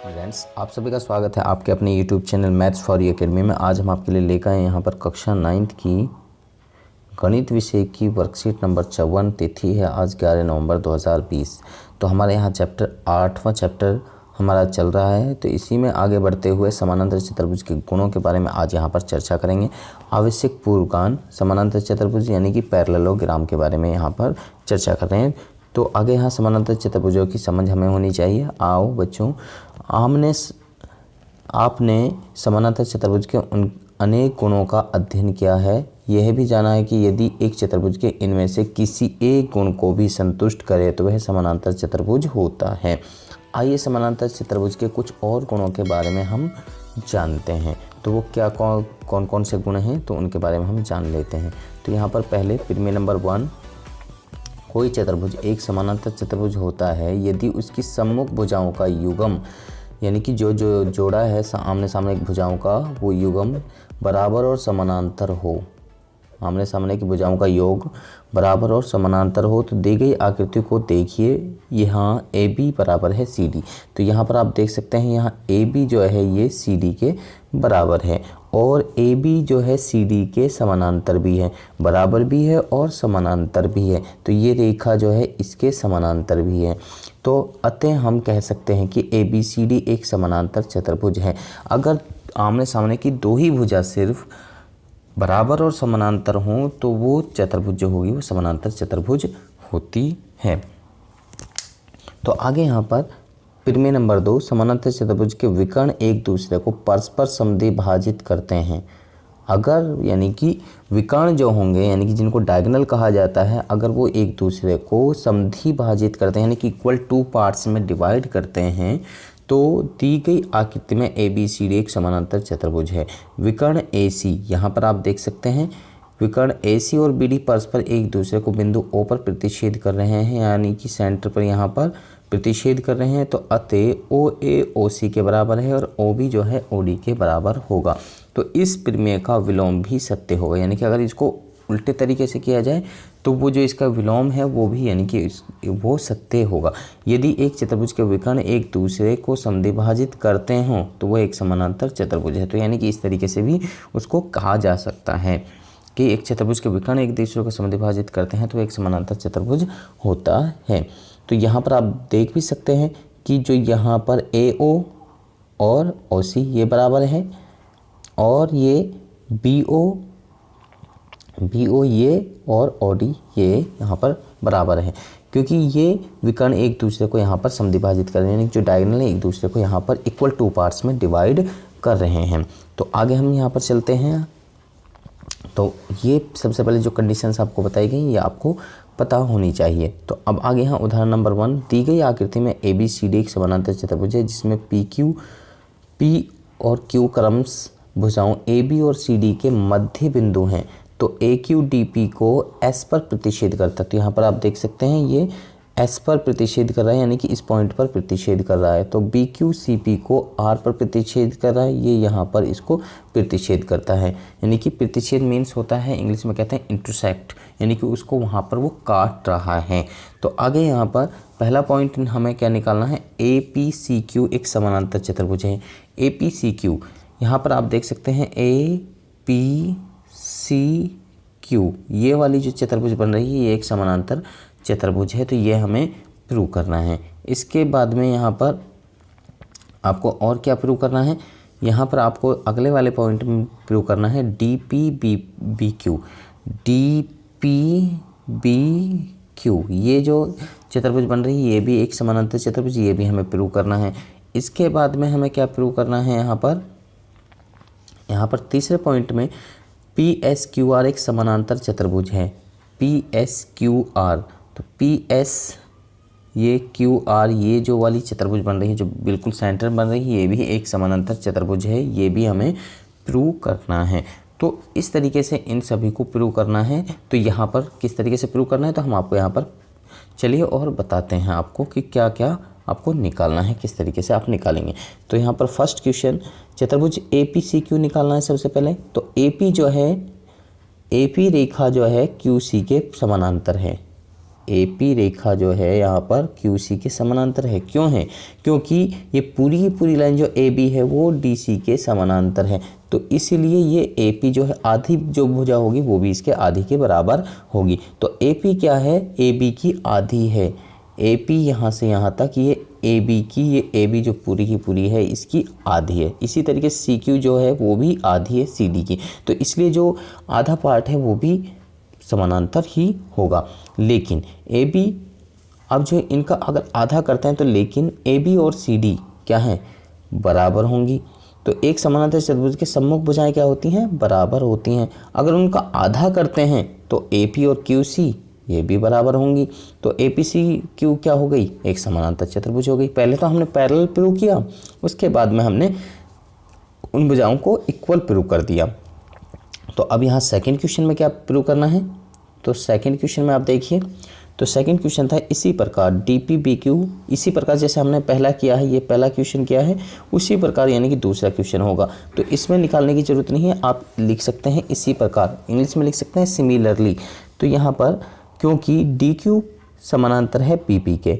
Friends, आप सभी का स्वागत है आपके अपने YouTube channel maths for you academy में। आज हम आपके लिए लेकर आए यहाँ पर कक्षा 9th की गणित विषय की वर्कशीट नंबर 54। तिथि है आज 11 नवंबर 2020। तो हमारे यहाँ चैप्टर 8वां चैप्टर हमारा चल रहा है। तो इसी में आगे बढ़ते हुए समानांतर चतुर्भुज के गुणों के बारे में आज यहाँ पर चर्चा करेंगे। आवश्यक पूर्वगान समानांतर चतुर्भुज यानी कि पैरेललोग्राम के बारे में यहाँ पर चर्चा कर रहे हैं। तो आगे यहाँ समानांतर चतुर्भुजों की समझ हमें होनी चाहिए। आओ बच्चों, आपने समानांतर चतुर्भुज के उन अनेक गुणों का अध्ययन किया है। यह भी जाना है कि यदि एक चतुर्भुज के इनमें से किसी एक गुण को भी संतुष्ट करे तो वह समानांतर चतुर्भुज होता है। आइए समानांतर चतुर्भुज के कुछ और गुणों के बारे में हम जानते हैं। तो वो क्या कौन कौन से गुण हैं तो उनके बारे में हम जान लेते हैं। तो यहाँ पर पहले प्रीमिय नंबर 1, कोई चतुर्भुज एक समानांतर चतुर्भुज होता है यदि उसकी सम्मुख भुजाओं का युग्म यानी कि जो जोड़ा है आमने सामने की भुजाओं का वो युग्म बराबर और समानांतर हो। आमने सामने की भुजाओं का योग बराबर और समानांतर हो। तो दी गई आकृति को देखिए, यहाँ ए बी बराबर है सी डी। तो यहाँ पर आप देख सकते हैं यहाँ ए बी जो है ये सी डी के बराबर है और ए बी जो है सी डी के समानांतर भी है, बराबर भी है और समानांतर भी है। तो ये रेखा जो है इसके समानांतर भी है। तो अतः हम कह सकते हैं कि ए बी सी डी एक समानांतर चतुर्भुज है। अगर आमने सामने की दो ही भुजा सिर्फ बराबर और समानांतर हों तो वो चतुर्भुज जो होगी वो समानांतर चतुर्भुज होती है। तो आगे यहाँ पर प्रीमिय नंबर 2, समानांतर चतुर्भुज के विकर्ण एक दूसरे को परस्पर समद्विभाजित करते हैं। अगर यानी कि विकर्ण जो होंगे यानी कि जिनको डायगोनल कहा जाता है, अगर वो एक दूसरे को समद्विभाजित करते हैं यानी कि इक्वल टू पार्ट्स में डिवाइड करते हैं तो दी गई आकृति में ए बी सी डी एक समानांतर चतुर्भुज है। विकर्ण ए सी, यहाँ पर आप देख सकते हैं विकर्ण ए सी और बी डी परस्पर एक दूसरे को बिंदु ओ पर प्रतिच्छेद कर रहे हैं यानी कि सेंटर पर यहाँ पर प्रतिच्छेद कर रहे हैं। तो अतः ओ ए ओ सी के बराबर है और ओ बी जो है ओ डी के बराबर होगा। तो इस प्रमेय का विलोम भी सत्य होगा यानी कि अगर इसको उल्टे तरीके से किया जाए तो वो जो इसका विलोम है वो भी यानी कि वो सत्य होगा। यदि एक चतुर्भुज के विकर्ण एक दूसरे को समद्विभाजित करते हों तो वो एक समानांतर चतुर्भुज है। तो यानी कि इस तरीके से भी उसको कहा जा सकता है कि एक चतुर्भुज के विकर्ण एक दूसरे को समद्विभाजित करते हैं तो एक समानांतर चतुर्भुज होता है। तो यहाँ पर आप देख भी सकते हैं कि जो यहाँ पर ए ओ और ओ सी ये बराबर है और ये बी ओ ये और ओ डी ये यहाँ पर बराबर है, क्योंकि ये विकर्ण एक दूसरे को यहाँ पर समद्विभाजित कर रहे हैं यानी जो डायगोनल है एक दूसरे को यहाँ पर इक्वल टू पार्ट्स में डिवाइड कर रहे हैं। तो आगे हम यहाँ पर चलते हैं। तो ये सबसे पहले जो कंडीशंस आपको बताई गई ये आपको पता होनी चाहिए। तो अब आगे यहाँ उदाहरण नंबर 1, दी गई आकृति में ए बी सी डी एक समानांतर चतुर्भुज है जिसमें पी और क्यू क्रम्स भुजाओं ए बी और सी डी के मध्य बिंदु हैं। तो ए क्यू डी पी को एस पर प्रतिच्छेद करता है। तो यहाँ पर आप देख सकते हैं ये एस पर प्रतिच्छेद कर रहा है यानी कि इस पॉइंट पर प्रतिच्छेद कर रहा है। तो बी क्यू सी पी को आर पर प्रतिच्छेद कर रहा है, ये यहाँ पर इसको प्रतिच्छेद करता है यानी कि प्रतिच्छेद मीन्स होता है इंग्लिश में कहते हैं इंटरसेक्ट यानी कि उसको वहाँ पर वो काट रहा है। तो आगे यहाँ पर पहला पॉइंट हमें क्या निकालना है, ए पी सी क्यू एक समानांतर चतुर्भुज है। ए पी सी क्यू यहाँ पर आप देख सकते हैं ए पी सी क्यू ये वाली जो चतुर्भुज बन रही है ये एक समानांतर चतुर्भुज है। तो ये हमें प्रूव करना है। इसके बाद में यहाँ पर आपको और क्या प्रूव करना है, यहाँ पर आपको अगले वाले पॉइंट में प्रूव करना है D P B Q. D P B Q ये जो चतुर्भुज बन रही है ये भी एक समानांतर चतुर्भुज, ये भी हमें प्रूव करना है। इसके बाद में हमें क्या प्रूव करना है, यहाँ पर तीसरे पॉइंट में पी एस क्यू आर एक समानांतर चतुर्भुज है। पी एस क्यू आर, तो पी एस ये क्यू आर ये जो वाली चतुर्भुज बन रही है जो बिल्कुल सेंटर बन रही है ये भी एक समानांतर चतुर्भुज है, ये भी हमें प्रूव करना है। तो इस तरीके से इन सभी को प्रूव करना है। तो यहाँ पर किस तरीके से प्रूव करना है तो हम आपको यहाँ पर चलिए और बताते हैं आपको कि क्या क्या आपको निकालना है, किस तरीके से आप निकालेंगे। तो यहाँ पर फर्स्ट क्वेश्चन, चतुर्भुज ए पी सी क्यू निकालना है सबसे पहले। तो ए पी रेखा जो है क्यू सी के समानांतर है। AP रेखा जो है यहाँ पर QC के समानांतर है। क्यों है? क्योंकि ये पूरी की पूरी लाइन जो AB है वो DC के समानांतर है, तो इसीलिए ये AP जो है आधी जो भुजा होगी वो भी इसके आधी के बराबर होगी। तो AP क्या है? AB की आधी है। AP यहाँ से यहाँ तक ये AB की, ये AB जो पूरी की पूरी है इसकी आधी है। इसी तरीके से CQ जो है वो भी आधी है CD की, तो इसलिए जो आधा पार्ट है वो भी समानांतर ही होगा। लेकिन AB, अब जो इनका अगर आधा करते हैं तो लेकिन AB और CD क्या है? बराबर होंगी। तो एक समानांतर चतुर्भुज के सम्मुख भुजाएं क्या होती हैं? बराबर होती हैं। अगर उनका आधा करते हैं तो AP और QC ये भी बराबर होंगी। तो APCQ क्या हो गई? एक समानांतर चतुर्भुज हो गई। पहले तो हमने पैरेलल प्रूव किया, उसके बाद में हमने उन भुजाओं को इक्वल प्रूव कर दिया। तो अब यहाँ सेकंड क्वेश्चन में क्या प्रूव करना है? तो सेकंड क्वेश्चन में आप देखिए, तो सेकंड क्वेश्चन था इसी प्रकार DPBQ, इसी प्रकार जैसे हमने पहला किया है, ये पहला क्वेश्चन किया है, उसी प्रकार यानी कि दूसरा क्वेश्चन होगा। तो इसमें निकालने की ज़रूरत नहीं है, आप लिख सकते हैं इसी प्रकार, इंग्लिश में लिख सकते हैं सिमिलरली। तो यहाँ पर क्योंकि DQ समानांतर है BP के,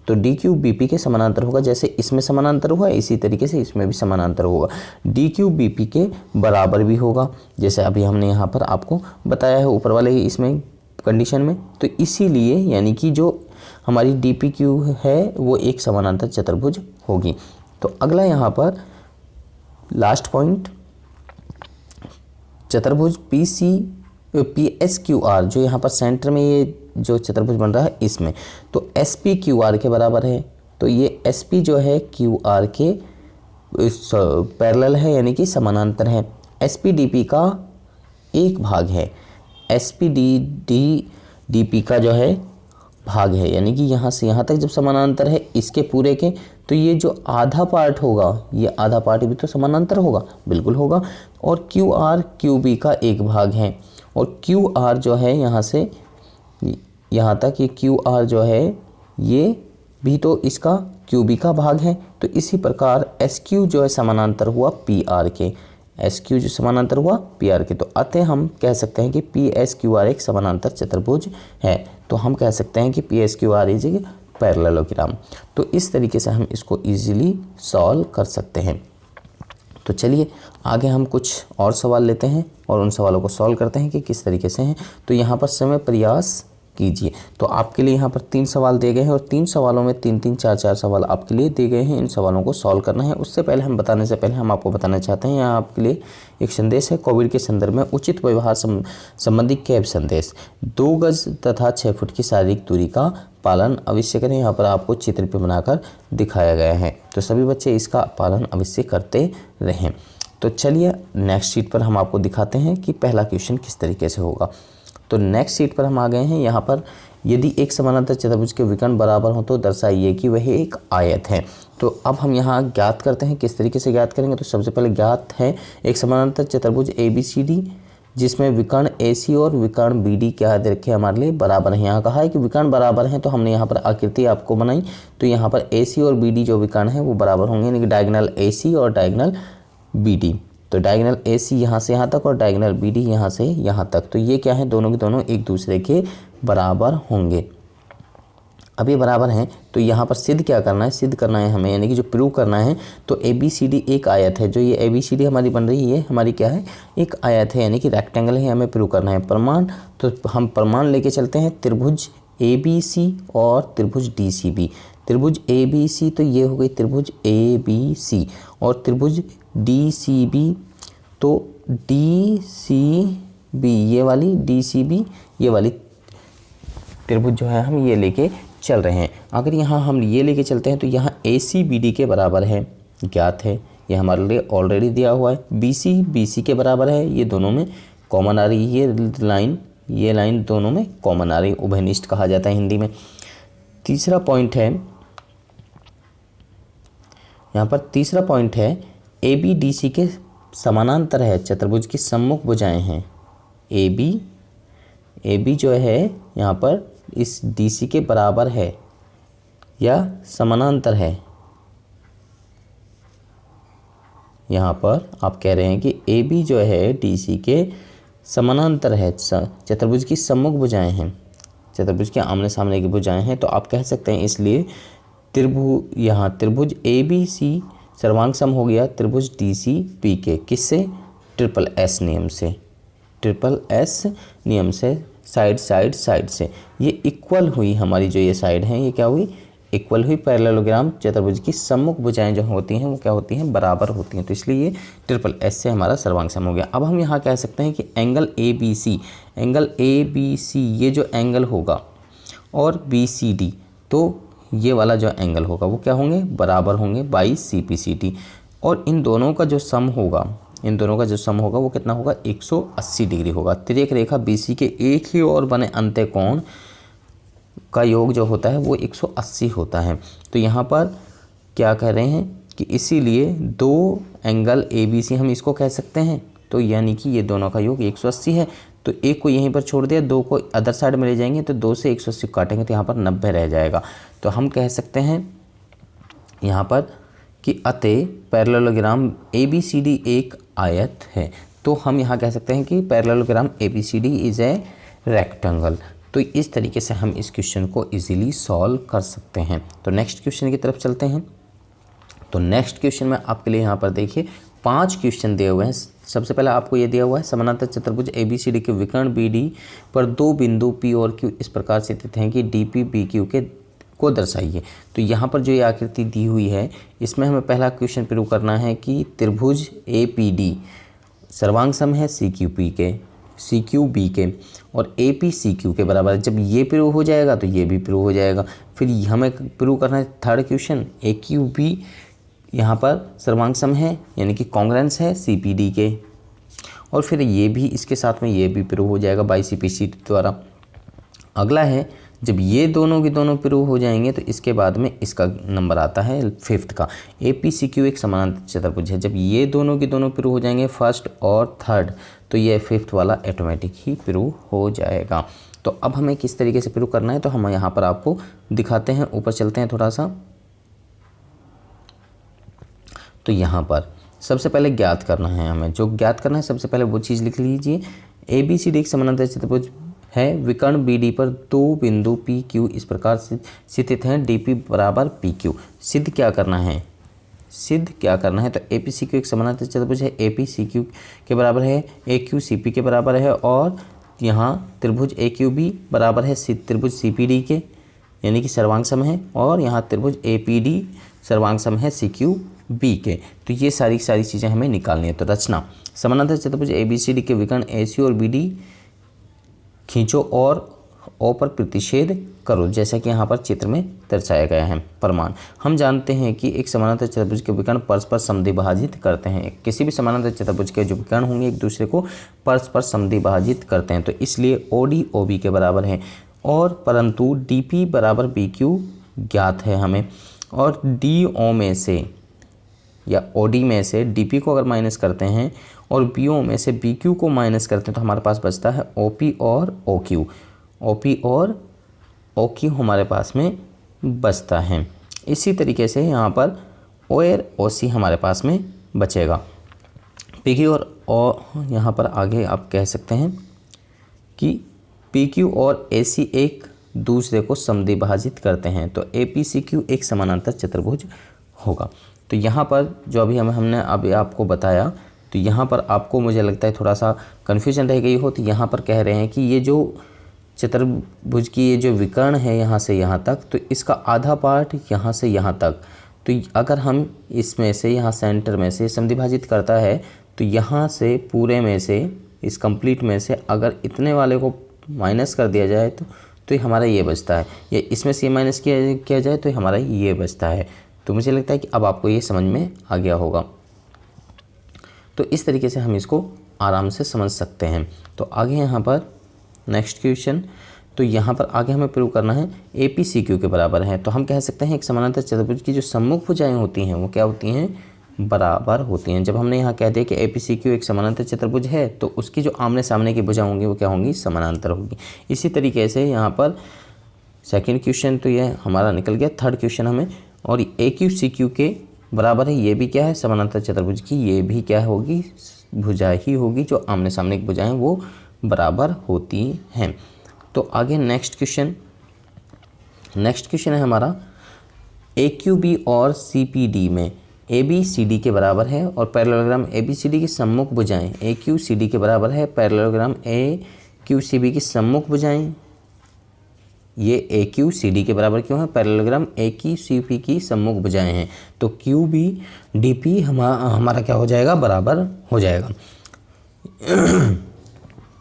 तो DQ BP के समानांतर होगा। जैसे इसमें समानांतर हुआ इसी तरीके से इसमें भी समानांतर होगा। DQ BP के बराबर भी होगा, जैसे अभी हमने यहाँ पर आपको बताया है ऊपर वाले इसमें कंडीशन में। तो इसीलिए यानी कि जो हमारी DPQ है वो एक समानांतर चतुर्भुज होगी। तो अगला यहाँ पर लास्ट पॉइंट, चतुर्भुज PSQR जो यहाँ पर सेंटर में ये जो चतुर्भुज बन रहा है इसमें, तो SPQR के बराबर है। तो ये SP जो है QR के पैरेलल है यानी कि समानांतर है। SPDP का एक भाग है, SPDP का जो है भाग है, यानी कि यहाँ से यहाँ तक जब समानांतर है इसके पूरे के, तो ये जो आधा पार्ट होगा ये आधा पार्ट भी तो समानांतर होगा, बिल्कुल होगा। और QR QB का एक भाग है, और QR जो है यहाँ से यहाँ तक ये QR जो है ये भी तो इसका QB का भाग है। तो इसी प्रकार SQ जो है समानांतर हुआ PR के, SQ जो समानांतर हुआ PR के। तो अतः हम कह सकते हैं कि PSQR एक समानांतर चतुर्भुज है। तो हम कह सकते हैं कि PSQR इज ए पैरेललोग्राम। तो इस तरीके से हम इसको इजीली सॉल्व कर सकते हैं। तो चलिए आगे हम कुछ और सवाल लेते हैं और उन सवालों को सॉल्व करते हैं कि किस तरीके से हैं। तो यहाँ पर समय प्रयास कीजिए। तो आपके लिए यहाँ पर 3 सवाल दिए गए हैं और 3 सवालों में 3-3, 4-4 सवाल आपके लिए दिए गए हैं। इन सवालों को सॉल्व करना है। उससे पहले हम बताने से पहले हम आपको बताना चाहते हैं, यहाँ आपके लिए एक संदेश है कोविड के संदर्भ में उचित व्यवहार संबंधी कैब संदेश। 2 गज तथा 6 फुट की शारीरिक दूरी का पालन अवश्य करें। यहाँ पर आपको चित्र पे बनाकर दिखाया गया है, तो सभी बच्चे इसका पालन अवश्य करते रहें। तो चलिए नेक्स्ट शीट पर हम आपको दिखाते हैं कि पहला क्वेश्चन किस तरीके से होगा। तो नेक्स्ट शीट पर हम आ गए हैं। यहाँ पर यदि एक समानांतर चतुर्भुज के विकर्ण बराबर हो तो दर्शाइए कि वह एक आयत है। तो अब हम यहाँ ज्ञात करते हैं, किस तरीके से ज्ञात करेंगे। तो सबसे पहले ज्ञात है एक समानांतर चतुर्भुज ABCD जिसमें विकर्ण AC और विकर्ण BD क्या दे रखे हमारे लिए बराबर है। यहाँ कहा है कि विकर्ण बराबर हैं, तो हमने यहाँ पर आकृति आपको बनाई। तो यहाँ पर AC और BD जो विकर्ण है वो बराबर होंगे, यानी कि डायगोनल AC और डायगोनल BD। तो डायगोनल AC यहाँ से यहाँ तक और डायगोनल BD यहाँ से यहाँ तक। तो ये क्या है, दोनों के दोनों एक दूसरे के बराबर होंगे। अब ये बराबर हैं तो यहाँ पर सिद्ध क्या करना है, सिद्ध करना है हमें, यानी कि जो प्रूव करना है। तो ABCD एक आयत है, जो ये ABCD हमारी बन रही है हमारी क्या है, एक आयत है, यानी कि रेक्टेंगल है, हमें प्रूव करना है। प्रमाण, तो हम प्रमाण लेके चलते हैं त्रिभुज ABC और त्रिभुज DCB। त्रिभुज ABC तो ये हो गई त्रिभुज ABC, और त्रिभुज DCB तो DCB ये वाली, DCB ये वाली त्रिभुज जो है हम ये लेके चल रहे हैं। अगर यहाँ हम ये लेके चलते हैं तो यहाँ ACBD के बराबर है, ज्ञात है, ये हमारे लिए ऑलरेडी दिया हुआ है। BC BC के बराबर है, ये दोनों में कॉमन आ रही है, ये लाइन दोनों में कॉमन आ रही है, उभयनिष्ठ कहा जाता है हिंदी में। तीसरा पॉइंट है, यहाँ पर तीसरा पॉइंट है ABDC के समानांतर है, चतुर्भुज की सम्मुख भुजाएं हैं। AB जो है यहाँ पर इस DC के बराबर है या समानांतर है। यहाँ पर आप कह रहे हैं कि AB जो है DC के समानांतर है, चतुर्भुज की सम्मुख भुजाएं हैं। चतुर्भुज के आमने सामने की भुजाएं हैं, तो आप कह सकते हैं इसलिए यहाँ त्रिभुज ABC सर्वांग सम हो गया त्रिभुज DCPK किससे? ट्रिपल एस नियम से, ट्रिपल एस नियम से, साइड से। ये इक्वल हुई हमारी जो ये साइड है, ये क्या हुई? इक्वल हुई। पैरेललोग्राम चतुर्भुज की सम्मुख भुजाएं जो होती हैं वो क्या होती हैं? बराबर होती हैं। तो इसलिए ये ट्रिपल एस से हमारा सर्वांग सम हो गया। अब हम यहाँ कह सकते हैं कि एंगल ABC ये जो एंगल होगा और BCD, तो ये वाला जो एंगल होगा वो क्या होंगे? बराबर होंगे बाई CPCT। और इन दोनों का जो सम होगा वो कितना होगा? 180 डिग्री होगा। तिर्यक रेखा BC के एक ही ओर बने अंत्य कोण का योग जो होता है वो 180 होता है। तो यहाँ पर क्या कह रहे हैं कि इसीलिए दो एंगल ABC हम इसको कह सकते हैं, तो यानी कि ये दोनों का योग 180 है। तो एक को यहीं पर छोड़ दिया, दो को अदर साइड में ले जाएंगे, तो 2 से 180 काटेंगे तो यहाँ पर 90 रह जाएगा। तो हम कह सकते हैं यहाँ पर कि अतः पैरेललोग्राम ABCD एक आयत है। तो हम यहाँ कह सकते हैं कि parallelogram ABCD is a rectangle. तो इस तरीके से हम इस क्वेश्चन को इजीली सॉल्व कर सकते हैं। तो नेक्स्ट क्वेश्चन की तरफ चलते हैं। तो नेक्स्ट क्वेश्चन में आपके लिए यहाँ पर देखिए 5 क्वेश्चन दिए हुए हैं। सबसे पहले आपको ये दिया हुआ है समानांतर चतुर्भुज ABCD के विकर्ण BD पर 2 बिंदु P और Q इस प्रकार से स्थित हैं कि DP BQ को दर्शाइए। तो यहाँ पर जो ये आकृति दी हुई है इसमें हमें पहला क्वेश्चन प्रूव करना है कि त्रिभुज APD सर्वांग सम है CQB के और AP CQ के बराबर है। जब ये प्रूव हो जाएगा तो ये भी प्रूव हो जाएगा। फिर हमें प्रूव करना है थर्ड क्वेश्चन AQB यहाँ पर सर्वांग सम है यानी कि कॉन्ग्रेंस है CPD के, और फिर ये भी इसके साथ में ये भी प्रूव हो जाएगा बाई CPCT द्वारा। अगला है जब ये दोनों के दोनों प्रूव हो जाएंगे तो इसके बाद में इसका नंबर आता है 5th का। APCQ एक समानांतर चतुर्भुज है। जब ये दोनों के दोनों प्रूव हो जाएंगे फर्स्ट और थर्ड, तो ये 5th वाला ऑटोमेटिक ही प्रूव हो जाएगा। तो अब हमें किस तरीके से प्रूव करना है तो हम यहाँ पर आपको दिखाते हैं। ऊपर चलते हैं थोड़ा सा। तो यहाँ पर सबसे पहले ज्ञात करना है हमें, जो ज्ञात करना है सबसे पहले वो चीज़ लिख लीजिए। ABCD एक समानांतर चतुर्भुज है, विकर्ण BD पर 2 बिंदु PQ इस प्रकार से स्थित हैं, DP बराबर PQ। सिद्ध क्या करना है? तो APCQ एक समानांतर चतुर्भुज है, APCQ के बराबर है, AQ CP के बराबर है, और यहाँ त्रिभुज AQB बराबर है त्रिभुज CPD के यानी कि सर्वांग सम है, और यहाँ त्रिभुज APD सर्वांग सम है CQB के। तो ये सारी चीज़ें हमें निकालनी है। तो रचना समानांतर चतुर्भुज ABCD के विकर्ण AC और BD खींचो और O पर प्रतिच्छेद करो, जैसा कि यहाँ पर चित्र में दर्शाया गया है। प्रमाण हम जानते हैं कि एक समानांतर चतुर्भुज के विकर्ण परस्पर समद्विभाजित करते हैं। किसी भी समानांतर चतुर्भुज के जो विकर्ण होंगे एक दूसरे को परस्पर समद्विभाजित करते हैं। तो इसलिए OD OB के बराबर है, और परंतु DP बराबर BQ ज्ञात है हमें, और DO में से या OD में से DP को अगर माइनस करते हैं और BO में से BQ को माइनस करते हैं तो हमारे पास बचता है OP और OQ हमारे पास में बचता है। इसी तरीके से यहाँ पर O और OC हमारे पास में बचेगा। PQ और O यहाँ पर आगे आप कह सकते हैं कि PQ और AC एक दूसरे को समद्विभाजित करते हैं, तो APCQ एक समानांतर चतुर्भुज होगा। तो यहाँ पर जो हमने अभी आपको बताया, तो यहाँ पर आपको मुझे लगता है थोड़ा सा कन्फ्यूजन रह गई हो। तो यहाँ पर कह रहे हैं कि ये जो चतुर्भुज की ये जो विकर्ण है यहाँ से यहाँ तक, तो इसका आधा पार्ट यहाँ से यहाँ तक, तो अगर हम इसमें से यहाँ सेंटर में से समद्विभाजित करता है तो यहाँ से पूरे में से इस कंप्लीट में से अगर इतने वाले को माइनस कर दिया जाए तो हमारा ये बचता है, या इसमें से माइनस किया जाए तो हमारा ये बचता है। तो मुझे लगता है कि अब आपको ये समझ में आ गया होगा। तो इस तरीके से हम इसको आराम से समझ सकते हैं। तो आगे यहाँ पर नेक्स्ट क्वेश्चन, तो यहाँ पर आगे हमें प्रूव करना है APCQ के बराबर है। तो हम कह सकते हैं एक समानांतर चतुर्भुज की जो सम्मुख भुजाएं होती हैं वो क्या होती हैं? बराबर होती हैं। जब हमने यहाँ कह दिया कि APCQ एक समानांतर चतुर्भुज है तो उसकी जो आमने सामने की भुजा होंगी वो क्या होंगी? समानांतर होगी। इसी तरीके से यहाँ पर सेकेंड क्वेश्चन तो ये हमारा निकल गया। थर्ड क्वेश्चन हमें, और AQCQ के बराबर है, ये भी क्या है? समानांतर चतुर्भुज की ये भी क्या होगी? भुजा ही होगी। जो आमने सामने की भुजाएं वो बराबर होती हैं। तो आगे नेक्स्ट क्वेश्चन है हमारा AQB और CPD में ABCD के बराबर है और पैरेललोग्राम ABCD की सम्मुख भुजाएं AQCD के बराबर है। पैरेललोग्राम AQCB की सम्मुख भुजाएं ये AQCD के बराबर क्यों है? पैरेललोग्राम AQCB की सम्मुख भुजाएं हैं, तो QBDP हमारा क्या हो जाएगा? बराबर हो जाएगा।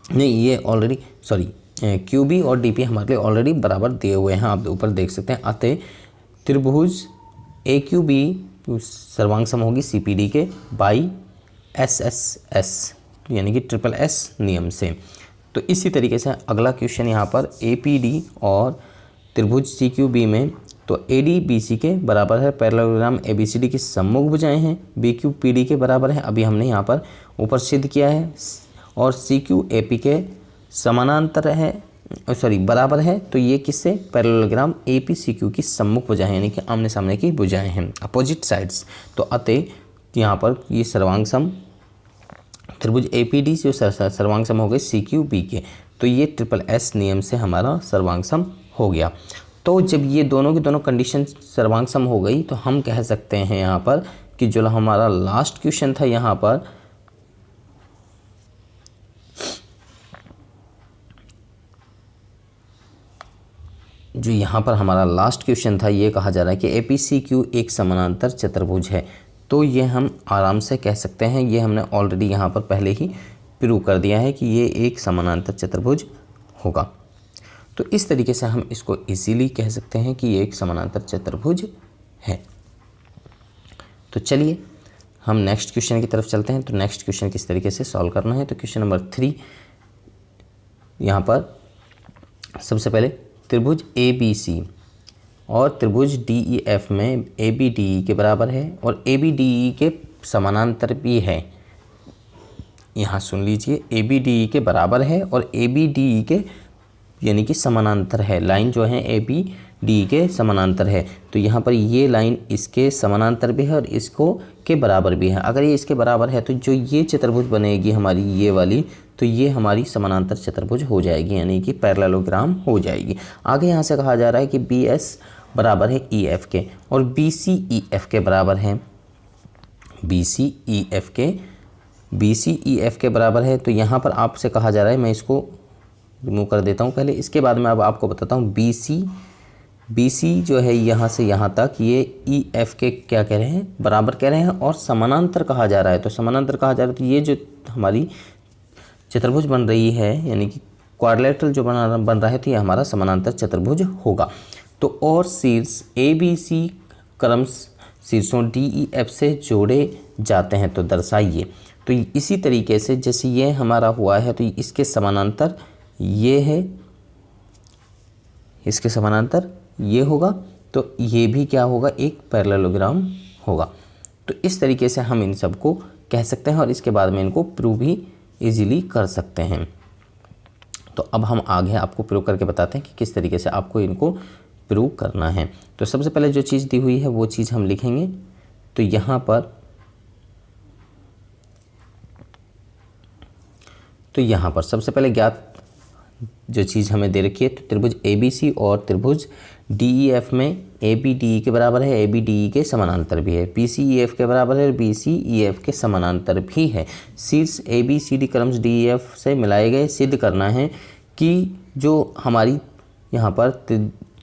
नहीं, ये ऑलरेडी QB और DP हमारे लिए ऑलरेडी बराबर दिए हुए हैं, आप ऊपर देख सकते हैं। अतः त्रिभुज AQB सर्वांग सम होगी CPD के बाई SSS यानी कि SSS नियम से। तो इसी तरीके से अगला क्वेश्चन यहाँ पर APD और त्रिभुज CQB में, तो ADBC के बराबर है। पैरेललोग्राम ABCD की सम्मुख भुजाएं हैं, BQPD के बराबर है, अभी हमने यहाँ पर ऊपर सिद्ध किया है। और CQAP के समानांतर है, बराबर है, तो ये किससे? पैरेललोग्राम APCQ की सम्मुख भुजाएं यानी कि आमने सामने की भुजाएं हैं, अपोजिट साइड्स। तो अतः यहाँ पर ये सर्वांग सम त्रिभुज APD से सर्वांग सम हो गए CQB के, तो ये SSS नियम से हमारा सर्वांग सम हो गया। तो जब ये दोनों की दोनों कंडीशन सर्वांग सम हो गई, तो हम कह सकते हैं यहाँ पर कि जो हमारा लास्ट क्वेश्चन था यहाँ पर, जो यहाँ पर हमारा लास्ट क्वेश्चन था, ये कहा जा रहा है कि APCQ एक समानांतर चतुर्भुज है। तो ये हम आराम से कह सकते हैं, ये हमने ऑलरेडी यहाँ पर पहले ही प्रूव कर दिया है कि ये एक समानांतर चतुर्भुज होगा। तो इस तरीके से हम इसको इजीली कह सकते हैं कि ये एक समानांतर चतुर्भुज है। तो चलिए हम नेक्स्ट क्वेश्चन की तरफ चलते हैं। तो नेक्स्ट क्वेश्चन किस तरीके से सॉल्व करना है, तो क्वेश्चन नंबर 3 यहाँ पर सबसे पहले त्रिभुज ABC और त्रिभुज DEF में ABDE के बराबर है और ABDE के समानांतर भी है। यहाँ सुन लीजिए, ABDE के बराबर है और ABDE के यानी कि समानांतर है। लाइन जो है ABDE के समानांतर है, तो यहाँ पर ये लाइन इसके समानांतर भी है और इसको के बराबर भी है। अगर ये इसके बराबर है तो जो ये चतुर्भुज बनेगी हमारी ये वाली, तो ये हमारी समानांतर चतुर्भुज हो जाएगी यानी कि पैरेललोग्राम हो जाएगी। आगे यहाँ से कहा जा रहा है कि BS बराबर है EF के और BC EF के बराबर है। BC EF के बराबर है, तो यहाँ पर आपसे कहा जा रहा है, मैं इसको रिमूव कर देता हूँ पहले, इसके बाद मैं अब आपको बताता हूँ। BC जो है यहाँ से यहाँ तक, ये EF के क्या कह रहे हैं? बराबर कह रहे हैं और समानांतर कहा जा रहा है। तो समानांतर कहा जा रहा है, तो ये जो हमारी चतुर्भुज बन रही है यानी कि क्वाड्रिलेटरल जो बन रहा है, तो ये हमारा समानांतर चतुर्भुज होगा। तो और शीर्ष ABC क्रम शीर्षों DEF से जोड़े जाते हैं, तो दर्शाइए। तो इसी तरीके से जैसे ये हमारा हुआ है, तो इसके समानांतर ये है, इसके समानांतर ये होगा, तो ये भी क्या होगा? एक पैरेललोग्राम होगा। तो इस तरीके से हम इन सबको कह सकते हैं और इसके बाद में इनको प्रूव भी इजीली कर सकते हैं। तो अब हम आगे आपको प्रूव करके बताते हैं कि किस तरीके से आपको इनको प्रूव करना है। तो सबसे पहले जो चीज़ दी हुई है वो चीज़ हम लिखेंगे। तो यहाँ पर सबसे पहले ज्ञात जो चीज़ हमें दे रखी है, तो त्रिभुज ABC और त्रिभुज DEF में ABDE के बराबर है, ABDE के समानांतर भी है। BC EF के बराबर है और BC EF के समानांतर भी है। शीर्ष ABCD क्रम DEF से मिलाए गए सिद्ध करना है कि जो हमारी यहाँ पर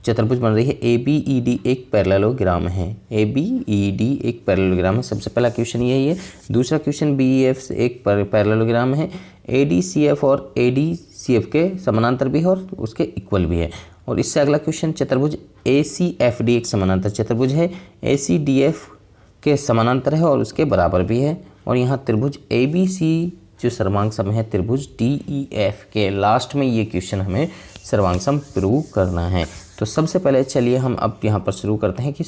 चतुर्भुज बन रही है ABED एक पैरेललोग्राम है। ABED एक पैरेललोग्राम है, सबसे पहला क्वेश्चन यही है। दूसरा क्वेश्चन BEF एक पैरेललोग्राम है। ADCF और ADCF के समानांतर भी है और उसके इक्वल भी है। और इससे अगला क्वेश्चन चतुर्भुज ACFD एक समानांतर चतुर्भुज है, ACDF के समानांतर है और उसके बराबर भी है। और यहाँ त्रिभुज ABC जो सर्वांग सम है त्रिभुज DEF के, लास्ट में ये क्वेश्चन हमें सर्वांग सम प्रूव करना है। तो सबसे पहले चलिए हम अब यहाँ पर शुरू करते हैं कि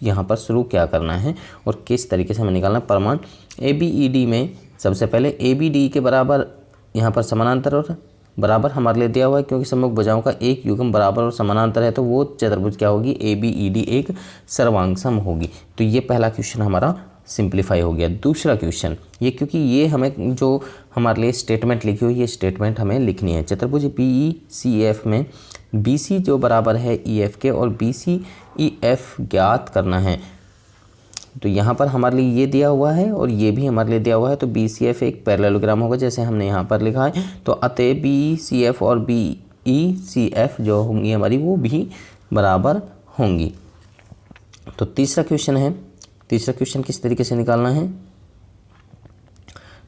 यहाँ पर शुरू क्या करना है और किस तरीके से हमें निकालना है परिमाण। ABED में सबसे पहले ABD के बराबर यहाँ पर समानांतर और बराबर हमारे लिए दिया हुआ है, क्योंकि सम्मुख भुजाओं का एक युग्म बराबर और समानांतर है, तो वो चतुर्भुज क्या होगी? ABED एक सर्वांग सम होगी। तो ये पहला क्वेश्चन हमारा सिंप्लीफाई हो गया। दूसरा क्वेश्चन ये, क्योंकि ये हमें जो हमारे लिए स्टेटमेंट लिखी हुई, ये स्टेटमेंट हमें लिखनी है। चतुर्भुज BECF में BC जो बराबर है EF के और BCEF ज्ञात करना है। तो यहाँ पर हमारे लिए ये दिया हुआ है और ये भी हमारे लिए दिया हुआ है, तो BCF एक पैरेललोग्राम होगा जैसे हमने यहाँ पर लिखा है। तो अतः BCF और BECF जो होंगी हमारी वो भी बराबर होंगी। तो तीसरा क्वेश्चन है, तीसरा क्वेश्चन किस तरीके से निकालना है,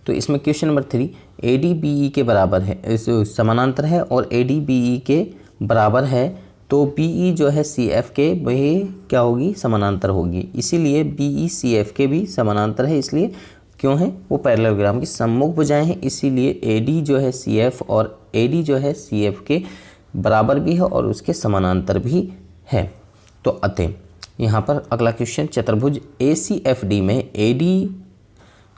तो इसमें क्वेश्चन नंबर 3 ADBE के बराबर है, समानांतर है और ADBE के बराबर है, तो BE जो है CF के वही क्या होगी, समानांतर होगी। इसीलिए BE CF के भी समानांतर है, इसलिए क्यों है, वो पैरेललोग्राम की सम्मुख भुजाएं हैं, इसीलिए AD जो है CF और AD जो है CF के बराबर भी है और उसके समानांतर भी है। तो अतः यहाँ पर अगला क्वेश्चन, चतुर्भुज ACFD में AD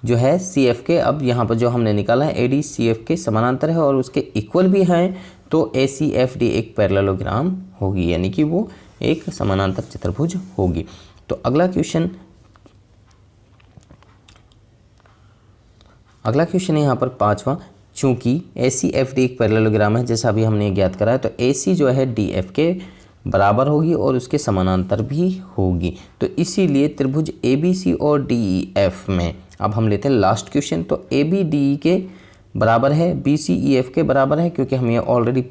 जो है CF के, अब यहाँ पर जो हमने निकाला है AD CF के समानांतर है और उसके इक्वल भी है, तो ACFD एक पैरेललोग्राम होगी, यानी कि वो एक समानांतर चतुर्भुज होगी। तो अगला क्वेश्चन यहाँ पर पांचवा, चूंकि ACFD एक पैरेललोग्राम है जैसा अभी हमने ज्ञात करा है, तो AC जो है DF के बराबर होगी और उसके समानांतर भी होगी। तो इसीलिए त्रिभुज ABC और DEF में, अब हम लेते हैं लास्ट क्वेश्चन, तो ABDE के बराबर है, BCEF के बराबर है, क्योंकि हमें ऑलरेडी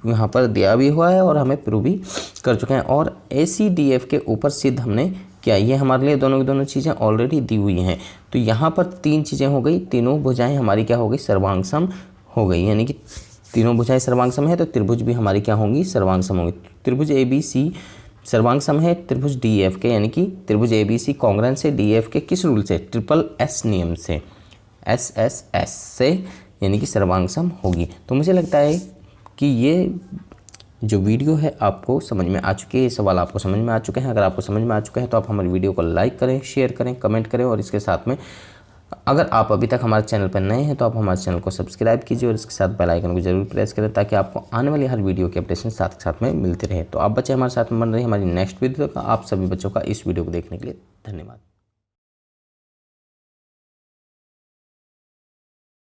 यहाँ पर दिया भी हुआ है और हमें प्रूव भी कर चुके हैं, और ACDF के ऊपर सिद्ध हमने किया। ये हमारे लिए दोनों की दोनों चीज़ें ऑलरेडी दी हुई हैं। तो यहाँ पर तीन चीज़ें हो गई, तीनों भुजाएं हमारी क्या हो गई, सर्वांगसम हो गई, यानी कि तीनों भुजाएं सर्वांगसम है तो त्रिभुज भी हमारी क्या होंगी, सर्वांगसम होंगी। त्रिभुज ABC सर्वांगसम है त्रिभुज DF के, यानी कि त्रिभुज ABC कॉन्ग्रेंस है DF के किस रूल से, SSS नियम से, SSS से, यानी कि सर्वांगसम होगी। तो मुझे लगता है कि ये जो वीडियो है आपको समझ में आ चुकी है, ये सवाल आपको समझ में आ चुके हैं। अगर आपको समझ में आ चुके हैं तो आप हमारी वीडियो को लाइक करें, शेयर करें, कमेंट करें, और इसके साथ में अगर आप अभी तक हमारे चैनल पर नए हैं तो आप हमारे चैनल को सब्सक्राइब कीजिए और इसके साथ बेल आइकन को जरूर प्रेस करें, ताकि आपको आने वाली हर वीडियो की अपडेशन साथ में मिलती रहे। तो आप बच्चे हमारे साथ में बन रहे हैं हमारी नेक्स्ट वीडियो का। आप सभी बच्चों का इस वीडियो को देखने के लिए धन्यवाद।